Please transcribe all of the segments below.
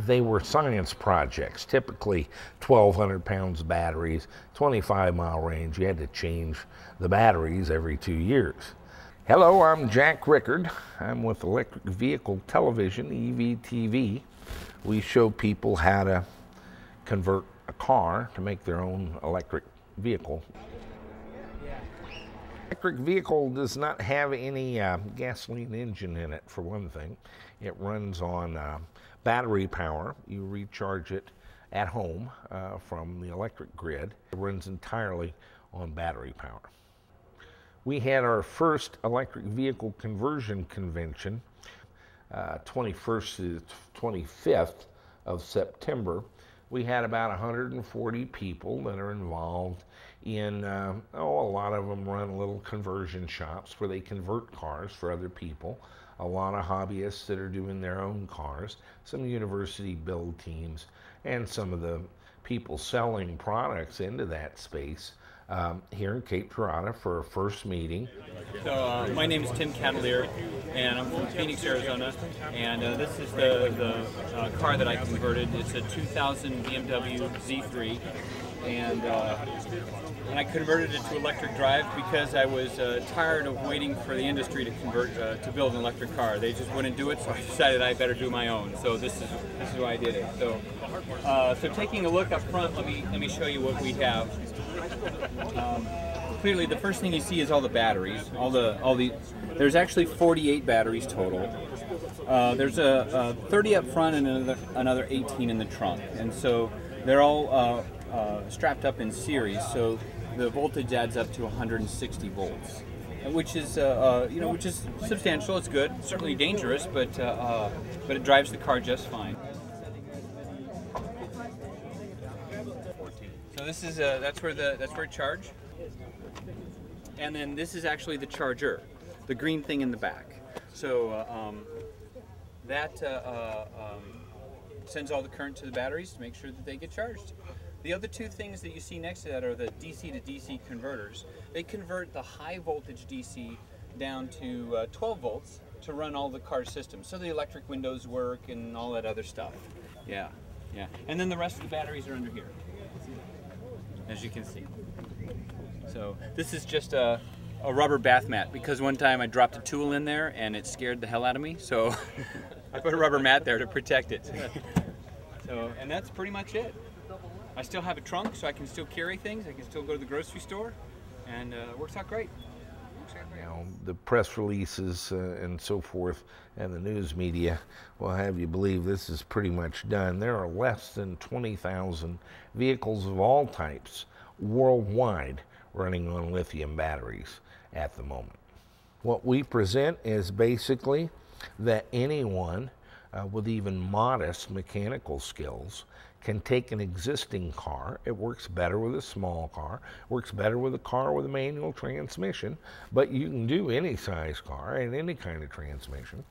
they were science projects, typically 1,200 pounds of batteries, 25-mile range. You had to change the batteries every 2 years. Hello, I'm Jack Rickard. I'm with Electric Vehicle Television, EVTV. We show people how to convert a car to make their own electric vehicle. Electric vehicle does not have any gasoline engine in it, for one thing. It runs on battery power. You recharge it at home from the electric grid. It runs entirely on battery power. We had our first electric vehicle conversion convention 21st to 25th of September. We had about 140 people that are involved in, a lot of them run little conversion shops where they convert cars for other people. A lot of hobbyists that are doing their own cars, some university build teams, and some of the people selling products into that space here in Cape Girardeau for our first meeting. So my name is Tim Cavalier, and I'm from Phoenix, Arizona, and this is the car that I converted. It's a 2000 BMW Z3, and I converted it to electric drive because I was tired of waiting for the industry to convert to build an electric car. They just wouldn't do it, so I decided I better do my own. So this is why I did it. So so taking a look up front, let me show you what we have. Clearly, the first thing you see is all the batteries. There's actually 48 batteries total. There's a 30 up front and another 18 in the trunk, and so they're all strapped up in series. So the voltage adds up to 160 volts, which is substantial. It's good. Certainly dangerous, but it drives the car just fine. So this is that's where it charge, and then this is actually the charger, the green thing in the back. So that sends all the current to the batteries to make sure that they get charged. The other two things that you see next to that are the DC to DC converters. They convert the high voltage DC down to 12 volts to run all the car systems, so the electric windows work and all that other stuff. Yeah. And then the rest of the batteries are under here, as you can see. So this is just a rubber bath mat, because one time I dropped a tool in there and it scared the hell out of me, so I put a rubber mat there to protect it. So, and that's pretty much it. I still have a trunk, so I can still carry things. I can still go to the grocery store, and it works out great. The press releases and so forth and the news media will have you believe this is pretty much done. There are less than 20,000 vehicles of all types worldwide running on lithium batteries at the moment. What we present is basically that anyone with even modest mechanical skills can take an existing car. It works better with a small car, works better with a car with a manual transmission, but you can do any size car and any kind of transmission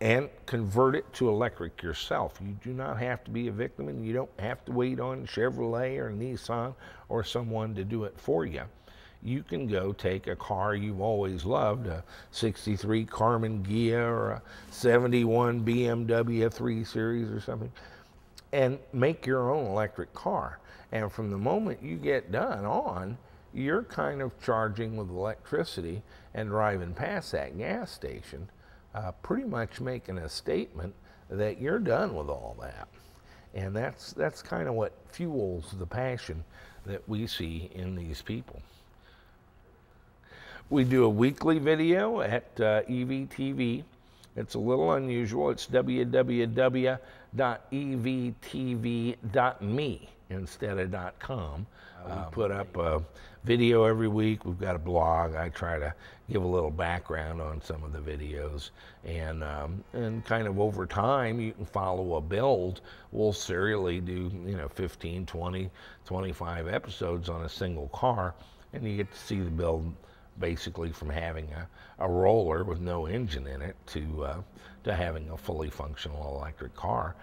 and convert it to electric yourself. You do not have to be a victim, and you don't have to wait on Chevrolet or Nissan or someone to do it for you. You can go take a car you've always loved, a 63 Carmen Ghia or a 71 BMW 3 Series or something, and make your own electric car. And from the moment you get done on, you're kind of charging with electricity and driving past that gas station, pretty much making a statement that you're done with all that. And that's kind of what fuels the passion that we see in these people. We do a weekly video at EVTV. It's a little unusual. It's www.evtv.me instead of .com. We put up a video every week. We've got a blog. I try to give a little background on some of the videos, and kind of over time you can follow a build. We'll serially do 15, 20, 25 episodes on a single car, and you get to see the build basically from having a roller with no engine in it to having a fully functional electric car.